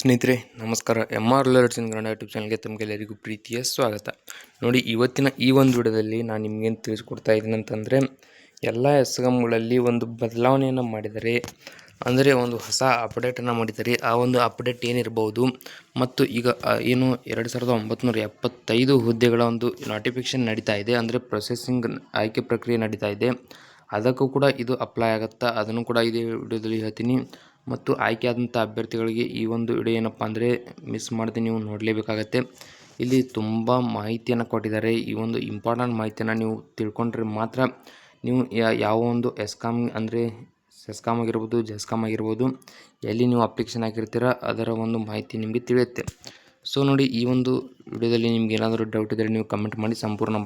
ಸ್ನೇಹಿತರೆ ನಮಸ್ಕಾರ. MR learning Kannada YouTube ಚಾನಲ್ಗೆ ತಮಗೆಲ್ಲರಿಗೂ ಪ್ರೀತಿಯ ಸ್ವಾಗತ. ನೋಡಿ, ಇವತ್ತಿನ ಈ ಒಂದು ವಿಡಿಯೋದಲ್ಲಿ ನಾನು ನಿಮಗೇನು ತಿಳಿಸ್ಕೊಡ್ತಾ ಇದ್ದೀನಿ ಅಂತಂದರೆ, ಎಲ್ಲ ಎಸ್ಎಮ್ಗಳಲ್ಲಿ ಒಂದು ಬದಲಾವಣೆಯನ್ನು ಮಾಡಿದರೆ, ಅಂದರೆ ಒಂದು ಹೊಸ ಅಪ್ಡೇಟನ್ನು ಮಾಡಿದರೆ, ಆ ಒಂದು ಅಪ್ಡೇಟ್ ಏನಿರ್ಬೋದು ಮತ್ತು ಈಗ ಏನು 2975 ಹುದ್ದೆಗಳ ಒಂದು ನೋಟಿಫಿಕೇಷನ್ ನಡೀತಾ ಇದೆ, ಅಂದರೆ ಪ್ರೊಸೆಸಿಂಗ್ ಆಯ್ಕೆ ಪ್ರಕ್ರಿಯೆ ನಡೀತಾ ಇದೆ. ಅದಕ್ಕೂ ಕೂಡ ಇದು ಅಪ್ಲೈ ಆಗುತ್ತಾ ಅದನ್ನು ಕೂಡ ಇದೇ ವಿಡಿಯೋದಲ್ಲಿ ಹೇಳ್ತೀನಿ. ಮತ್ತು ಆಯ್ಕೆಯಾದಂಥ ಅಭ್ಯರ್ಥಿಗಳಿಗೆ ಈ ಒಂದು ವಿಡಿಯೋ ಏನಪ್ಪ ಅಂದರೆ ಮಿಸ್ ಮಾಡದೆ ನೀವು ನೋಡಲೇಬೇಕಾಗತ್ತೆ. ಇಲ್ಲಿ ತುಂಬ ಮಾಹಿತಿಯನ್ನು ಕೊಟ್ಟಿದ್ದಾರೆ. ಈ ಒಂದು ಇಂಪಾರ್ಟೆಂಟ್ ಮಾಹಿತಿಯನ್ನು ನೀವು ತಿಳ್ಕೊಂಡ್ರೆ ಮಾತ್ರ ನೀವು ಯಾವ ಒಂದು ಎಸ್ಕಾಮ್ ಅಂದರೆ ಸೆಸ್ಕಾಮ್ ಆಗಿರ್ಬೋದು, ಜೆಸ್ಕಾಮ್ ಆಗಿರ್ಬೋದು, ಎಲ್ಲಿ ನೀವು ಅಪ್ಲಿಕೇಶನ್ ಹಾಕಿರ್ತೀರ ಅದರ ಒಂದು ಮಾಹಿತಿ ನಿಮಗೆ ತಿಳಿಯುತ್ತೆ. ಸೊ ನೋಡಿ, ಈ ಒಂದು ವಿಡಿಯೋದಲ್ಲಿ ನಿಮ್ಗೆ ಏನಾದರೂ ಡೌಟ್ ಇದ್ದರೆ ನೀವು ಕಮೆಂಟ್ ಮಾಡಿ ಸಂಪೂರ್ಣ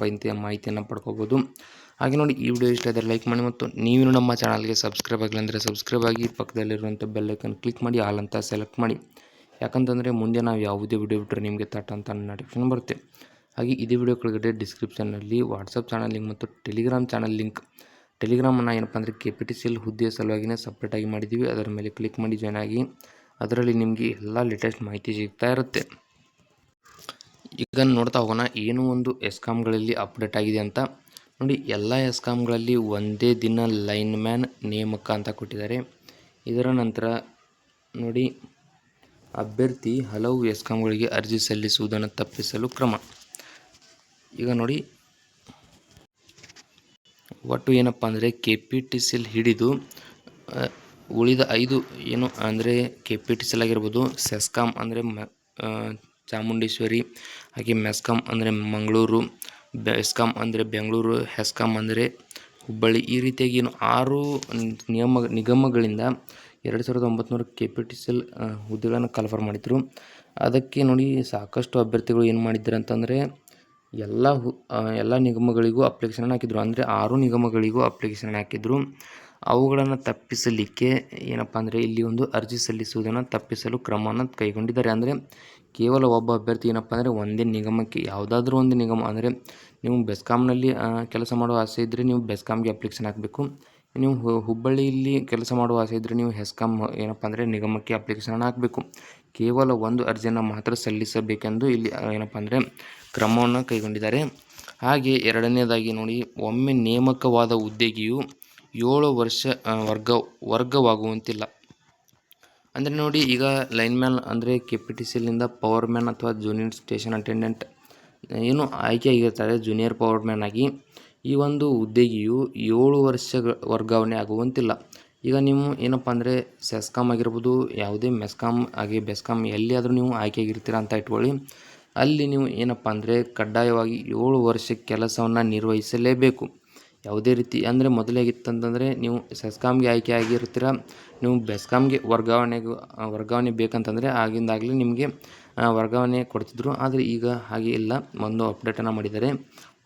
ಮಾಹಿತಿಯನ್ನು ಪಡ್ಕೋಬೋದು. ಹಾಗೆ ನೋಡಿ, ಈ ವಿಡಿಯೋ ಇಷ್ಟ ಆದರೆ ಲೈಕ್ ಮಾಡಿ, ಮತ್ತು ನೀವು ನಮ್ಮ ಚಾನಲ್ಗೆ ಸಬ್ಸ್ಕ್ರೈಬ್ ಆಗಿಲ್ಲ ಅಂದರೆ ಸಬ್ಸ್ಕ್ರೈಬ್ ಆಗಿ, ಪಕ್ಕದಲ್ಲಿರುವಂಥ ಬೆಲ್ ಐಕನ್ ಕ್ಲಿಕ್ ಮಾಡಿ ಆಲ್ ಅಂತ ಸೆಲೆಕ್ಟ್ ಮಾಡಿ. ಯಾಕಂತಂದರೆ ಮುಂದೆ ನಾವು ಯಾವುದೇ ವಿಡಿಯೋ ಬಿಟ್ಟರೆ ನಿಮಗೆ ತಟ್ ಅಂತ ನೋಟಿಫಿಕೇಶನ್ ಬರುತ್ತೆ. ಹಾಗೆ ಇದೇ ವಿಡಿಯೋ ಕೆಳಗಡೆ ಡಿಸ್ಕ್ರಿಪ್ಷನ್ನಲ್ಲಿ ವಾಟ್ಸಪ್ ಚಾನಲ್ ಲಿಂಕ್ ಮತ್ತು ಟೆಲಿಗ್ರಾಮ್ ಚಾನಲ್ ಲಿಂಕ್, ಟೆಲಿಗ್ರಾಮನ್ನು ಏನಪ್ಪ ಅಂದರೆ KPTCL ಹುದ್ದೆಯ ಸಲುವಾಗಿಯೇ ಸಪ್ರೇಟಾಗಿ ಮಾಡಿದ್ದೀವಿ. ಅದರ ಮೇಲೆ ಕ್ಲಿಕ್ ಮಾಡಿ ಜಾಯ್ನ್ ಆಗಿ. ಅದರಲ್ಲಿ ನಿಮಗೆ ಎಲ್ಲ ಲೇಟೆಸ್ಟ್ ಮಾಹಿತಿ ಸಿಗ್ತಾ ಇರುತ್ತೆ. ಈಗ ನೋಡ್ತಾ ಹೋಗೋಣ ಏನು ಒಂದು ಎಸ್ಕಾಮ್ಗಳಲ್ಲಿ ಅಪ್ಡೇಟ್ ಆಗಿದೆ ಅಂತ. ನೋಡಿ, ಎಲ್ಲ ಎಸ್ಕಾಮ್ಗಳಲ್ಲಿ ಒಂದೇ ದಿನ ಲೈನ್ಮ್ಯಾನ್ ನೇಮಕ ಅಂತ ಕೊಟ್ಟಿದ್ದಾರೆ. ಇದರ ನಂತರ ನೋಡಿ, ಅಭ್ಯರ್ಥಿ ಹಲವು ಎಸ್ಕಾಮ್ಗಳಿಗೆ ಅರ್ಜಿ ಸಲ್ಲಿಸುವುದನ್ನು ತಪ್ಪಿಸಲು ಕ್ರಮ. ಈಗ ನೋಡಿ, ಒಟ್ಟು ಏನಪ್ಪ ಅಂದರೆ KPTCL ಹಿಡಿದು ಉಳಿದ 5 ಏನು ಅಂದರೆ KPTCL ಆಗಿರ್ಬೋದು, ಸೆಸ್ಕಾಮ್ ಅಂದರೆ ಚಾಮುಂಡೇಶ್ವರಿ, ಹಾಗೆ ಮೆಸ್ಕಾಮ್ ಅಂದರೆ ಮಂಗಳೂರು, ಬೆಸ್ಕಾಮ್ ಅಂದರೆ ಬೆಂಗಳೂರು, ಹೆಸ್ಕಾಮ್ ಅಂದರೆ ಹುಬ್ಬಳ್ಳಿ, ಈ ರೀತಿಯಾಗಿ ಏನು 6 ನಿಗಮಗಳಿಂದ 2900 KPTCL ಹುದ್ದೆಗಳನ್ನು ಕನ್ಫರ್ಮ್ ಮಾಡಿದರು. ಅದಕ್ಕೆ ನೋಡಿ, ಸಾಕಷ್ಟು ಅಭ್ಯರ್ಥಿಗಳು ಏನು ಮಾಡಿದ್ದಾರೆ ಅಂತಂದರೆ ಎಲ್ಲ ನಿಗಮಗಳಿಗೂ ಅಪ್ಲಿಕೇಶನ್ ಹಾಕಿದರು. ಅಂದರೆ 6 ನಿಗಮಗಳಿಗೂ ಅಪ್ಲಿಕೇಶನ್ ಹಾಕಿದರು. ಅವುಗಳನ್ನು ತಪ್ಪಿಸಲಿಕ್ಕೆ ಏನಪ್ಪ ಅಂದರೆ ಇಲ್ಲಿ ಒಂದು ಅರ್ಜಿ ಸಲ್ಲಿಸುವುದನ್ನು ತಪ್ಪಿಸಲು ಕ್ರಮವನ್ನು ಕೈಗೊಂಡಿದ್ದಾರೆ. ಅಂದರೆ ಕೇವಲ ಒಬ್ಬ ಅಭ್ಯರ್ಥಿ ಏನಪ್ಪ ಅಂದರೆ ಒಂದೇ ನಿಗಮಕ್ಕೆ, ಯಾವುದಾದ್ರೂ ಒಂದು ನಿಗಮ, ಅಂದರೆ ನೀವು ಬೆಸ್ಕಾಮ್ನಲ್ಲಿ ಕೆಲಸ ಮಾಡುವ ಆಸೆ ಇದ್ದರೆ ನೀವು ಬೆಸ್ಕಾಮ್ಗೆ ಅಪ್ಲಿಕೇಶನ್ ಹಾಕಬೇಕು. ನೀವು ಹುಬ್ಬಳ್ಳಿಯಲ್ಲಿ ಕೆಲಸ ಮಾಡುವ ಆಸೆ ಇದ್ದರೆ ನೀವು ಹೆಸ್ಕಾಮ್ ಏನಪ್ಪ ಅಂದರೆ ನಿಗಮಕ್ಕೆ ಅಪ್ಲಿಕೇಶನ್ ಹಾಕಬೇಕು. ಕೇವಲ ಒಂದು ಅರ್ಜಿಯನ್ನು ಮಾತ್ರ ಸಲ್ಲಿಸಬೇಕೆಂದು ಇಲ್ಲಿ ಏನಪ್ಪ ಅಂದರೆ ಕ್ರಮವನ್ನು ಕೈಗೊಂಡಿದ್ದಾರೆ. ಹಾಗೆ ಎರಡನೇದಾಗಿ ನೋಡಿ, ಒಮ್ಮೆ ನೇಮಕವಾದ ಹುದ್ದೆಗೆಯೂ 7 ವರ್ಷ ವರ್ಗವಾಗುವಂತಿಲ್ಲ. ಅಂದರೆ ನೋಡಿ, ಈಗ ಲೈನ್ಮ್ಯಾನ್ ಅಂದರೆ KPTCLನಿಂದ ಪವರ್ ಮ್ಯಾನ್ ಅಥವಾ ಜೂನಿಯರ್ ಸ್ಟೇಷನ್ ಅಟೆಂಡೆಂಟ್ ಏನು ಆಯ್ಕೆ ಆಗಿರ್ತಾರೆ ಜೂನಿಯರ್ ಪವರ್ ಮ್ಯಾನ್ ಆಗಿ, ಈ ಒಂದು ಹುದ್ದೆಗೆಯೂ 7 ವರ್ಷ ವರ್ಗಾವಣೆ ಆಗುವಂತಿಲ್ಲ. ಈಗ ನೀವು ಏನಪ್ಪ ಅಂದರೆ ಸೆಸ್ಕಾಮ್ ಆಗಿರ್ಬೋದು, ಯಾವುದೇ ಮೆಸ್ಕಾಮ್ ಹಾಗೆ ಬೆಸ್ಕಾಮ್ ಎಲ್ಲಿಯಾದರೂ ನೀವು ಆಯ್ಕೆ ಆಗಿರ್ತೀರ ಅಂತ ಇಟ್ಕೊಳ್ಳಿ. ಅಲ್ಲಿ ನೀವು ಏನಪ್ಪ ಅಂದರೆ ಕಡ್ಡಾಯವಾಗಿ 7 ವರ್ಷ ಕೆಲಸವನ್ನು ನಿರ್ವಹಿಸಲೇಬೇಕು. ಯಾವುದೇ ರೀತಿ ಅಂದರೆ ಮೊದಲಾಗಿತ್ತಂತಂದರೆ ನೀವು ಸೆಸ್ಕಾಮ್ಗೆ ಆಯ್ಕೆ ಆಗಿರ್ತೀರ, ನೀವು ಬೆಸ್ಕಾಮ್ಗೆ ವರ್ಗಾವಣೆ ಬೇಕಂತಂದರೆ ಆಗಿಂದಾಗಲೇ ನಿಮಗೆ ವರ್ಗಾವಣೆ ಕೊಡ್ತಿದ್ರು. ಆದರೆ ಈಗ ಹಾಗೆ ಇಲ್ಲ, ಒಂದು ಅಪ್ಡೇಟನ್ನು ಮಾಡಿದ್ದಾರೆ.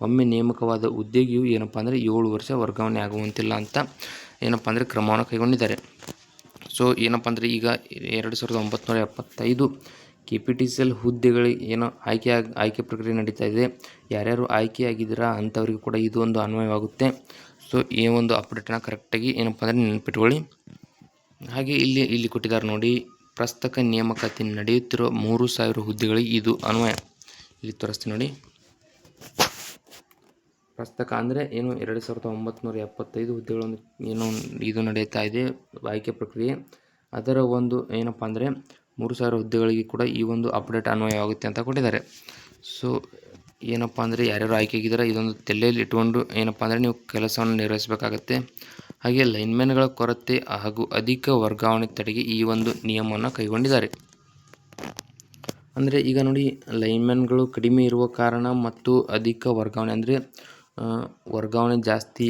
ಒಮ್ಮೆ ನೇಮಕವಾದ ಹುದ್ದೆಗೆಯೂ ಏನಪ್ಪ ಅಂದರೆ 7 ವರ್ಷ ವರ್ಗಾವಣೆ ಆಗುವಂತಿಲ್ಲ ಅಂತ ಏನಪ್ಪ ಅಂದರೆ ಕ್ರಮವನ್ನು ಕೈಗೊಂಡಿದ್ದಾರೆ. ಸೊ ಏನಪ್ಪ ಅಂದರೆ ಈಗ 2975 KPTCL ಹುದ್ದೆಗಳಿಗೆ ಏನೋ ಆಯ್ಕೆ ಪ್ರಕ್ರಿಯೆ ನಡೀತಾ ಇದೆ. ಯಾರ್ಯಾರು ಆಯ್ಕೆಯಾಗಿದ್ದೀರಾ ಅಂಥವ್ರಿಗೆ ಕೂಡ ಇದು ಒಂದು ಅನ್ವಯವಾಗುತ್ತೆ. ಸೊ ಈ ಒಂದು ಅಪ್ಡೇಟನ್ನು ಕರೆಕ್ಟಾಗಿ ಏನಪ್ಪ ಅಂದರೆ ನೆನಪಿಟ್ಕೊಳ್ಳಿ. ಹಾಗೆ ಇಲ್ಲಿ ಕೊಟ್ಟಿದ್ದಾರೆ ನೋಡಿ, ಪ್ರಸ್ತಕ ನೇಮಕಾತಿ ನಡೆಯುತ್ತಿರುವ 3000 ಹುದ್ದೆಗಳಿಗೆ ಇದು ಅನ್ವಯ. ಇಲ್ಲಿ ತೋರಿಸ್ತೀನಿ ನೋಡಿ, ಪ್ರಸ್ತಕ ಅಂದರೆ ಏನು 2975 ಹುದ್ದೆಗಳನ್ನು ಏನು ಇದು ನಡೀತಾ ಇದೆ ಆಯ್ಕೆ ಪ್ರಕ್ರಿಯೆ, ಅದರ ಒಂದು ಏನಪ್ಪ ಅಂದರೆ 3000 ಹುದ್ದೆಗಳಿಗೆ ಕೂಡ ಈ ಒಂದು ಅಪ್ಡೇಟ್ ಅನ್ವಯವಾಗುತ್ತೆ ಅಂತ ಕೊಟ್ಟಿದ್ದಾರೆ. ಸೊ ಏನಪ್ಪ ಅಂದರೆ ಯಾರ್ಯಾರು ಆಯ್ಕೆಯಾಗಿದ್ದಾರೆ ಇದೊಂದು ತಲೆಯಲ್ಲಿ ಇಟ್ಕೊಂಡು ಏನಪ್ಪ ಅಂದರೆ ನೀವು ಕೆಲಸವನ್ನು ನಿರ್ವಹಿಸಬೇಕಾಗತ್ತೆ. ಹಾಗೆ ಲೈನ್ಮ್ಯಾನ್ಗಳ ಕೊರತೆ ಹಾಗೂ ಅಧಿಕ ವರ್ಗಾವಣೆ ತಡೆಗೆ ಈ ಒಂದು ನಿಯಮವನ್ನು ಕೈಗೊಂಡಿದ್ದಾರೆ. ಅಂದರೆ ಈಗ ನೋಡಿ, ಲೈನ್ಮ್ಯಾನ್ಗಳು ಕಡಿಮೆ ಇರುವ ಕಾರಣ ಮತ್ತು ಅಧಿಕ ವರ್ಗಾವಣೆ ಅಂದರೆ ವರ್ಗಾವಣೆ ಜಾಸ್ತಿ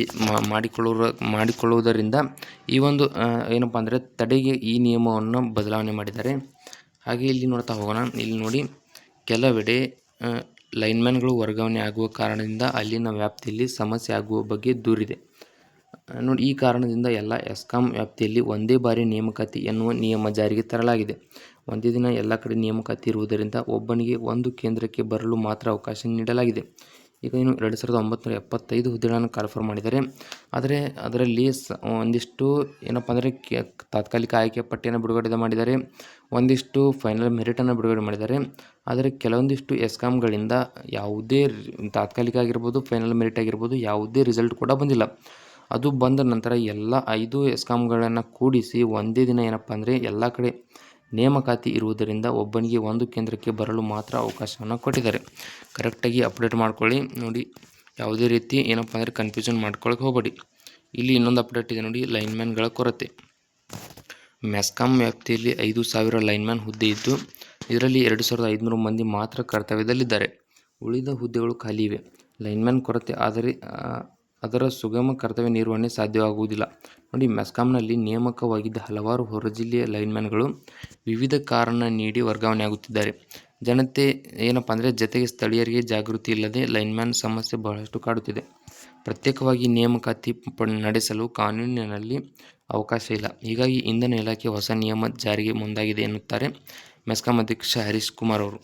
ಮಾಡಿಕೊಳ್ಳುವುದರಿಂದ ಈ ಒಂದು ಏನಪ್ಪ ಅಂದರೆ ತಡೆಗೆ ಈ ನಿಯಮವನ್ನು ಬದಲಾವಣೆ ಮಾಡಿದ್ದಾರೆ. ಹಾಗೆ ಇಲ್ಲಿ ನೋಡ್ತಾ ಹೋಗೋಣ. ಇಲ್ಲಿ ನೋಡಿ, ಕೆಲವೆಡೆ ಲೈನ್ಮ್ಯಾನ್ಗಳು ವರ್ಗಾವಣೆ ಆಗುವ ಕಾರಣದಿಂದ ಅಲ್ಲಿನ ವ್ಯಾಪ್ತಿಯಲ್ಲಿ ಸಮಸ್ಯೆ ಆಗುವ ಬಗ್ಗೆ ದೂರಿದೆ. ನೋಡಿ, ಈ ಕಾರಣದಿಂದ ಎಲ್ಲ ಎಸ್ಕಾಮ್ ವ್ಯಾಪ್ತಿಯಲ್ಲಿ ಒಂದೇ ಬಾರಿ ನೇಮಕಾತಿ ಎನ್ನುವ ನಿಯಮ ಜಾರಿಗೆ ತರಲಾಗಿದೆ. ಒಂದೇ ದಿನ ಎಲ್ಲ ಕಡೆ ನೇಮಕಾತಿ ಇರುವುದರಿಂದ ಒಬ್ಬನಿಗೆ ಒಂದು ಕೇಂದ್ರಕ್ಕೆ ಬರಲು ಮಾತ್ರ ಅವಕಾಶ ನೀಡಲಾಗಿದೆ. ಈಗ ಇನ್ನು 2975 ಹುದ್ದೆಗಳನ್ನು ಕಾಲ್ಫರ್ ಮಾಡಿದ್ದಾರೆ. ಆದರೆ ಅದರಲ್ಲಿ ಒಂದಿಷ್ಟು ಏನಪ್ಪ ಅಂದರೆ ತಾತ್ಕಾಲಿಕ ಆಯ್ಕೆ ಪಟ್ಟಿಯನ್ನು ಬಿಡುಗಡೆ ಮಾಡಿದ್ದಾರೆ, ಒಂದಿಷ್ಟು ಫೈನಲ್ ಮೆರಿಟನ್ನು ಬಿಡುಗಡೆ ಮಾಡಿದ್ದಾರೆ. ಆದರೆ ಕೆಲವೊಂದಿಷ್ಟು ಎಸ್ಕಾಮ್ಗಳಿಂದ ಯಾವುದೇ ತಾತ್ಕಾಲಿಕ ಆಗಿರ್ಬೋದು, ಫೈನಲ್ ಮೆರಿಟ್ ಆಗಿರ್ಬೋದು, ಯಾವುದೇ ರಿಸಲ್ಟ್ ಕೂಡ ಬಂದಿಲ್ಲ. ಅದು ಬಂದ ನಂತರ ಎಲ್ಲ 5 ಎಸ್ಕಾಮ್ಗಳನ್ನು ಕೂಡಿಸಿ ಒಂದೇ ದಿನ ಏನಪ್ಪ ಅಂದರೆ ಎಲ್ಲ ಕಡೆ ನೇಮಕಾತಿ ಇರುವುದರಿಂದ ಒಬ್ಬನಿಗೆ ಒಂದು ಕೇಂದ್ರಕ್ಕೆ ಬರಲು ಮಾತ್ರ ಅವಕಾಶವನ್ನು ಕೊಟ್ಟಿದ್ದಾರೆ. ಕರೆಕ್ಟಾಗಿ ಅಪ್ಡೇಟ್ ಮಾಡ್ಕೊಳ್ಳಿ ನೋಡಿ, ಯಾವುದೇ ರೀತಿ ಏನಪ್ಪ ಅಂದರೆ ಕನ್ಫ್ಯೂಷನ್ ಮಾಡ್ಕೊಳ್ಳೋಕೆ ಹೋಗಬೇಡಿ. ಇಲ್ಲಿ ಇನ್ನೊಂದು ಅಪ್ಡೇಟ್ ಇದೆ ನೋಡಿ, ಲೈನ್ಮ್ಯಾನ್ಗಳ ಕೊರತೆ. ಮೆಸ್ಕಾಂ ವ್ಯಾಪ್ತಿಯಲ್ಲಿ 5,000 ಲೈನ್ಮ್ಯಾನ್ ಹುದ್ದೆ ಇದ್ದು ಇದರಲ್ಲಿ 2,500 ಮಂದಿ ಮಾತ್ರ ಕರ್ತವ್ಯದಲ್ಲಿದ್ದಾರೆ. ಉಳಿದ ಹುದ್ದೆಗಳು ಖಾಲಿ ಇವೆ. ಲೈನ್ಮ್ಯಾನ್ ಕೊರತೆ ಆದರೆ ಅದರ ಸುಗಮ ಕರ್ತವ್ಯ ನಿರ್ವಹಣೆ ಸಾಧ್ಯವಾಗುವುದಿಲ್ಲ. ನೋಡಿ, ಮೆಸ್ಕಾಂನಲ್ಲಿ ನೇಮಕವಾಗಿದ್ದ ಹಲವಾರು ಹೊರ ಜಿಲ್ಲೆಯ ಲೈನ್ಮ್ಯಾನ್ಗಳು ವಿವಿಧ ಕಾರಣ ನೀಡಿ ವರ್ಗಾವಣೆಯಾಗುತ್ತಿದ್ದಾರೆ. ಜನತೆ ಏನಪ್ಪ ಅಂದರೆ ಜತೆಗೆ ಸ್ಥಳೀಯರಿಗೆ ಜಾಗೃತಿ ಇಲ್ಲದೆ ಲೈನ್ಮ್ಯಾನ್ ಸಮಸ್ಯೆ ಬಹಳಷ್ಟು ಕಾಡುತ್ತಿದೆ. ಪ್ರತ್ಯೇಕವಾಗಿ ನೇಮಕಾತಿ ನಡೆಸಲು ಕಾನೂನಿನಲ್ಲಿ ಅವಕಾಶ ಇಲ್ಲ. ಹೀಗಾಗಿ ಇಂಧನ ಇಲಾಖೆ ಹೊಸ ನಿಯಮ ಜಾರಿಗೆ ಮುಂದಾಗಿದೆ ಎನ್ನುತ್ತಾರೆ ಮೆಸ್ಕಾಂ ಅಧ್ಯಕ್ಷ ಹರೀಶ್ ಕುಮಾರ್ ಅವರು.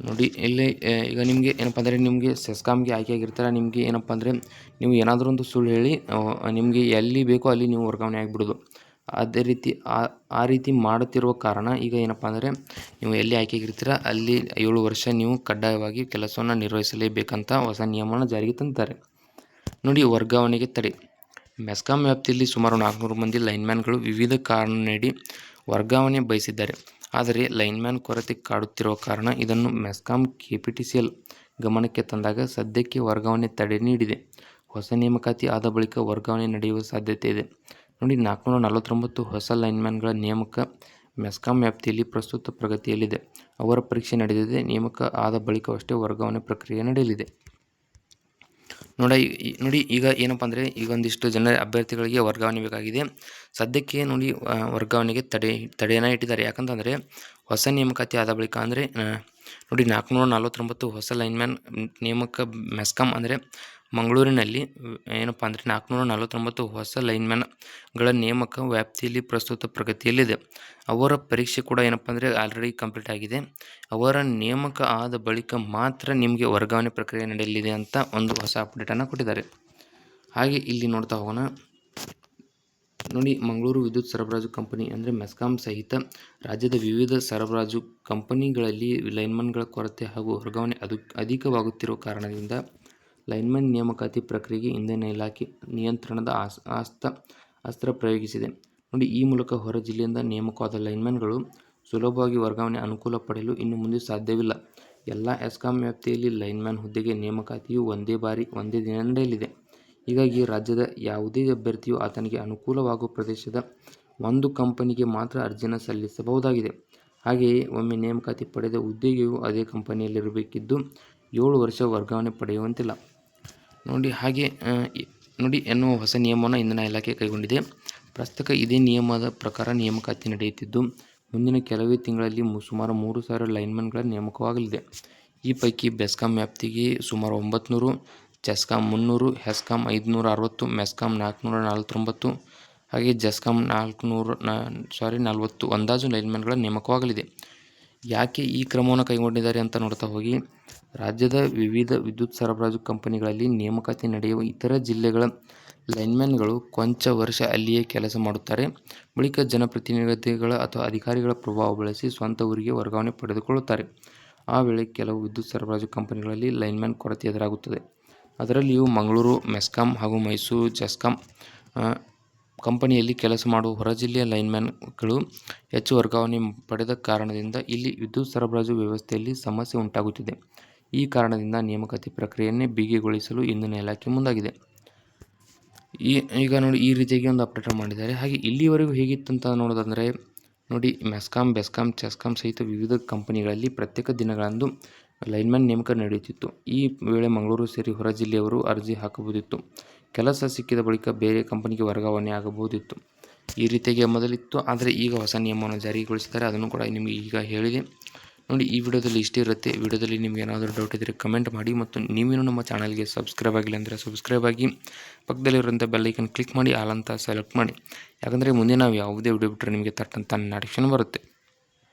ನೋಡಿ, ಇಲ್ಲಿ ಈಗ ನಿಮಗೆ ಏನಪ್ಪ ಅಂದರೆ ನಿಮಗೆ ಸೆಸ್ಕಾಮ್ಗೆ ಆಯ್ಕೆಯಾಗಿರ್ತಾರೆ. ನಿಮಗೆ ಏನಪ್ಪ ಅಂದರೆ ನೀವು ಏನಾದರೂ ಒಂದು ಸುಳ್ಳು ಹೇಳಿ ನಿಮಗೆ ಎಲ್ಲಿ ಬೇಕೋ ಅಲ್ಲಿ ನೀವು ವರ್ಗಾವಣೆ ಆಗಿಬಿಡೋದು. ಅದೇ ರೀತಿ ಆ ರೀತಿ ಮಾಡುತ್ತಿರುವ ಕಾರಣ ಈಗ ಏನಪ್ಪ ಅಂದರೆ ನೀವು ಎಲ್ಲಿ ಆಯ್ಕೆಯಾಗಿರ್ತೀರ ಅಲ್ಲಿ 7 ವರ್ಷ ನೀವು ಕಡ್ಡಾಯವಾಗಿ ಕೆಲಸವನ್ನು ನಿರ್ವಹಿಸಲೇಬೇಕಂತ ಹೊಸ ನಿಯಮವನ್ನು ಜಾರಿಗೆ ತಂದಿದ್ದಾರೆ. ನೋಡಿ, ವರ್ಗಾವಣೆಗೆ ತಡೆ. ಮೆಸ್ಕಾಂ ವ್ಯಾಪ್ತಿಯಲ್ಲಿ ಸುಮಾರು 400 ಮಂದಿ ಲೈನ್ಮ್ಯಾನ್ಗಳು ವಿವಿಧ ಕಾರಣ ನೀಡಿ ವರ್ಗಾವಣೆ ಬಯಸಿದ್ದಾರೆ. ಆದರೆ ಲೈನ್ಮ್ಯಾನ್ ಕೊರತೆ ಕಾಡುತ್ತಿರುವ ಕಾರಣ ಇದನ್ನು ಮೆಸ್ಕಾಂ ಕೆಪಿಟಿಸಿಎಲ್ ಗಮನಕ್ಕೆ ತಂದಾಗ ಸದ್ಯಕ್ಕೆ ವರ್ಗಾವಣೆ ತಡೆ ನೀಡಿದೆ. ಹೊಸ ನೇಮಕಾತಿ ಆದ ಬಳಿಕ ವರ್ಗಾವಣೆ ನಡೆಯುವ ಸಾಧ್ಯತೆ ಇದೆ. ನೋಡಿ, 449 ಹೊಸ ಲೈನ್ಮ್ಯಾನ್ಗಳ ನೇಮಕ ಮೆಸ್ಕಾಂ ವ್ಯಾಪ್ತಿಯಲ್ಲಿ ಪ್ರಸ್ತುತ ಪ್ರಗತಿಯಲ್ಲಿದೆ. ಅವರ ಪರೀಕ್ಷೆ ನಡೆದಿದೆ. ನೇಮಕ ಆದ ಬಳಿಕವಷ್ಟೇ ವರ್ಗಾವಣೆ ಪ್ರಕ್ರಿಯೆ ನಡೆಯಲಿದೆ. ನೋಡಿ ಈಗ ಏನಪ್ಪ ಅಂದರೆ ಈಗ ಒಂದಿಷ್ಟು ಜನ ಅಭ್ಯರ್ಥಿಗಳಿಗೆ ವರ್ಗಾವಣೆ ಬೇಕಾಗಿದೆ. ಸದ್ಯಕ್ಕೆ ನೋಡಿ ವರ್ಗಾವಣೆಗೆ ತಡೆಯನ್ನು ಇಟ್ಟಿದ್ದಾರೆ. ಯಾಕಂತಂದರೆ ಹೊಸ ನೇಮಕಾತಿ ಆದ ಬಳಿಕ ಅಂದರೆ ನೋಡಿ 449 ಹೊಸ ಲೈನ್ಮ್ಯಾನ್ ನೇಮಕ ಮೆಸ್ಕಾಂ ಅಂದರೆ ಮಂಗಳೂರಿನಲ್ಲಿ ಏನಪ್ಪ ಅಂದರೆ 449 ಹೊಸ ಲೈನ್ಮ್ಯಾನ್ಗಳ ನೇಮಕ ವ್ಯಾಪ್ತಿಯಲ್ಲಿ ಪ್ರಸ್ತುತ ಪ್ರಗತಿಯಲ್ಲಿದೆ. ಅವರ ಪರೀಕ್ಷೆ ಕೂಡ ಏನಪ್ಪ ಅಂದರೆ ಆಲ್ರೆಡಿ ಕಂಪ್ಲೀಟ್ ಆಗಿದೆ. ಅವರ ನೇಮಕ ಆದ ಬಳಿಕ ಮಾತ್ರ ನಿಮಗೆ ವರ್ಗಾವಣೆ ಪ್ರಕ್ರಿಯೆ ನಡೆಯಲಿದೆ ಅಂತ ಒಂದು ಹೊಸ ಅಪ್ಡೇಟನ್ನು ಕೊಟ್ಟಿದ್ದಾರೆ. ಹಾಗೆ ಇಲ್ಲಿ ನೋಡ್ತಾ ಹೋಗೋಣ. ನೋಡಿ, ಮಂಗಳೂರು ವಿದ್ಯುತ್ ಸರಬರಾಜು ಕಂಪನಿ ಅಂದರೆ ಮೆಸ್ಕಾಂ ಸಹಿತ ರಾಜ್ಯದ ವಿವಿಧ ಸರಬರಾಜು ಕಂಪನಿಗಳಲ್ಲಿ ಲೈನ್ಮನ್ಗಳ ಕೊರತೆ ಹಾಗೂ ವರ್ಗಾವಣೆ ಅಧಿಕವಾಗುತ್ತಿರುವ ಕಾರಣದಿಂದ ಲೈನ್ಮನ್ ನೇಮಕಾತಿ ಪ್ರಕ್ರಿಯೆಗೆ ಇಂಧನ ಇಲಾಖೆ ನಿಯಂತ್ರಣದ ಅಸ್ತ್ರ ಪ್ರಯೋಗಿಸಿದೆ. ನೋಡಿ, ಈ ಮೂಲಕ ಹೊರ ಜಿಲ್ಲೆಯಿಂದ ನೇಮಕವಾದ ಲೈನ್ಮನ್ಗಳು ಸುಲಭವಾಗಿ ವರ್ಗಾವಣೆ ಅನುಕೂಲ ಪಡೆಯಲು ಇನ್ನು ಮುಂದೆ ಸಾಧ್ಯವಿಲ್ಲ. ಎಲ್ಲ ಎಸ್ಕಾಂ ವ್ಯಾಪ್ತಿಯಲ್ಲಿ ಲೈನ್ಮ್ಯಾನ್ ಹುದ್ದೆಗೆ ನೇಮಕಾತಿಯು ಒಂದೇ ದಿನ ನಡೆಯಲಿದೆ. ಹೀಗಾಗಿ ರಾಜ್ಯದ ಯಾವುದೇ ಅಭ್ಯರ್ಥಿಯು ಆತನಿಗೆ ಅನುಕೂಲವಾಗುವ ಪ್ರದೇಶದ ಒಂದು ಕಂಪನಿಗೆ ಮಾತ್ರ ಅರ್ಜಿಯನ್ನು ಸಲ್ಲಿಸಬಹುದಾಗಿದೆ. ಹಾಗೆಯೇ ಒಮ್ಮೆ ನೇಮಕಾತಿ ಪಡೆದ ಉದ್ಯೋಗಿಯು ಅದೇ ಕಂಪನಿಯಲ್ಲಿರಬೇಕಿದ್ದು 7 ವರ್ಷ ವರ್ಗಾವಣೆ ಪಡೆಯುವಂತಿಲ್ಲ. ನೋಡಿ ಎನ್ನುವ ಹೊಸ ನಿಯಮವನ್ನು ಇಂಧನ ಇಲಾಖೆ ಕೈಗೊಂಡಿದೆ. ಪ್ರಸ್ತುತ ಇದೇ ನಿಯಮದ ಪ್ರಕಾರ ನೇಮಕಾತಿ ನಡೆಯುತ್ತಿದ್ದು ಮುಂದಿನ ಕೆಲವೇ ತಿಂಗಳಲ್ಲಿ ಸುಮಾರು 3,000 ಲೈನ್ಮನ್ಗಳ ನೇಮಕವಾಗಲಿದೆ. ಈ ಪೈಕಿ ಬೆಸ್ಕಾಂ ವ್ಯಾಪ್ತಿಗೆ ಸುಮಾರು 900, ಚೆಸ್ಕಾಂ 300, ಹೆಸ್ಕಾಂ 560, ಮೆಸ್ಕಾಂ 449 ಹಾಗೆ ಜೆಸ್ಕಾಂ 40 ಅಂದಾಜು ಲೈನ್ಮನ್ಗಳ ನೇಮಕವಾಗಲಿದೆ. ಯಾಕೆ ಈ ಕ್ರಮವನ್ನು ಕೈಗೊಂಡಿದ್ದಾರೆ ಅಂತ ನೋಡ್ತಾ ಹೋಗಿ, ರಾಜ್ಯದ ವಿವಿಧ ವಿದ್ಯುತ್ ಸರಬರಾಜು ಕಂಪನಿಗಳಲ್ಲಿ ನೇಮಕಾತಿ ನಡೆಯುವ ಇತರ ಜಿಲ್ಲೆಗಳ ಲೈನ್ಮನ್ಗಳು ಕೊಂಚ ವರ್ಷ ಅಲ್ಲಿಯೇ ಕೆಲಸ ಮಾಡುತ್ತಾರೆ. ಬಳಿಕ ಜನಪ್ರತಿನಿಧಿಗಳ ಅಥವಾ ಅಧಿಕಾರಿಗಳ ಪ್ರಭಾವ ಬಳಸಿ ಸ್ವಂತ ಊರಿಗೆ ವರ್ಗಾವಣೆ ಪಡೆದುಕೊಳ್ಳುತ್ತಾರೆ. ಆ ವೇಳೆ ಕೆಲವು ವಿದ್ಯುತ್ ಸರಬರಾಜು ಕಂಪನಿಗಳಲ್ಲಿ ಲೈನ್ಮ್ಯಾನ್ ಕೊರತೆ ಎದುರಾಗುತ್ತದೆ. ಅದರಲ್ಲಿಯೂ ಮಂಗಳೂರು ಮೆಸ್ಕಾಂ ಹಾಗೂ ಮೈಸೂರು ಜೆಸ್ಕಾಂ ಕಂಪನಿಯಲ್ಲಿ ಕೆಲಸ ಮಾಡುವ ಹೊರ ಜಿಲ್ಲೆಯ ಲೈನ್ಮ್ಯಾನ್ಗಳು ಹೆಚ್ಚು ವರ್ಗಾವಣೆ ಪಡೆದ ಕಾರಣದಿಂದ ಇಲ್ಲಿ ವಿದ್ಯುತ್ ಸರಬರಾಜು ವ್ಯವಸ್ಥೆಯಲ್ಲಿ ಸಮಸ್ಯೆ ಉಂಟಾಗುತ್ತಿದೆ. ಈ ಕಾರಣದಿಂದ ನೇಮಕಾತಿ ಪ್ರಕ್ರಿಯೆಯನ್ನೇ ಬಿಗಿಗೊಳಿಸಲು ಇಂಧನ ಇಲಾಖೆ ಮುಂದಾಗಿದೆ. ಈಗ ನೋಡಿ, ಈ ರೀತಿಯಾಗಿ ಒಂದು ಅಪ್ಡೇಟ್ ಮಾಡಿದ್ದಾರೆ. ಹಾಗೆ ಇಲ್ಲಿವರೆಗೂ ಹೇಗಿತ್ತಂತ ನೋಡೋದಂದರೆ ನೋಡಿ, ಮೆಸ್ಕಾಂ, ಬೆಸ್ಕಾಂ, ಚೆಸ್ಕಾಂ ಸಹಿತ ವಿವಿಧ ಕಂಪನಿಗಳಲ್ಲಿ ಪ್ರತ್ಯೇಕ ದಿನಗಳಂದು ಲೈನ್ಮ್ಯಾನ್ ನೇಮಕ ನಡೆಯುತ್ತಿತ್ತು. ಈ ವೇಳೆ ಮಂಗಳೂರು ಸೇರಿ ಹೊರ ಜಿಲ್ಲೆಯವರು ಅರ್ಜಿ ಹಾಕಬಹುದಿತ್ತು. ಕೆಲಸ ಸಿಕ್ಕಿದ ಬಳಿಕ ಬೇರೆ ಕಂಪನಿಗೆ ವರ್ಗಾವಣೆ ಆಗಬಹುದಿತ್ತು. ಈ ರೀತಿಯಾಗಿ ಮೊದಲಿತ್ತು. ಆದರೆ ಈಗ ಹೊಸ ನಿಯಮವನ್ನು ಜಾರಿಗೊಳಿಸಿದ್ದಾರೆ. ಅದನ್ನು ಕೂಡ ನಿಮಗೆ ಈಗ ಹೇಳಿದೆ. ನೋಡಿ, ಈ ವಿಡಿಯೋದಲ್ಲಿ ಇಷ್ಟೇ ಇರುತ್ತೆ. ವಿಡಿಯೋದಲ್ಲಿ ನಿಮಗೆ ಏನಾದರೂ ಡೌಟ್ ಇದ್ದರೆ ಕಮೆಂಟ್ ಮಾಡಿ ಮತ್ತು ನೀವೇನು ನಮ್ಮ ಚಾನಲ್ಗೆ ಸಬ್ಸ್ಕ್ರೈಬ್ ಆಗಿಲ್ಲ ಅಂದರೆ ಸಬ್ಸ್ಕ್ರೈಬ್ ಆಗಿ ಪಕ್ಕದಲ್ಲಿರುವಂಥ ಬೆಲ್ಲೈಕನ್ ಕ್ಲಿಕ್ ಮಾಡಿ ಆಲ್ ಅಂತ ಸೆಲೆಕ್ಟ್ ಮಾಡಿ. ಯಾಕಂದರೆ ಮುಂದೆ ನಾವು ಯಾವುದೇ ವಿಡಿಯೋ ಬಿಟ್ಟರೆ ನಿಮಗೆ ತಟ್ಟಂತ ನೋಟಿಫಿಕೇಷನ್ ಬರುತ್ತೆ.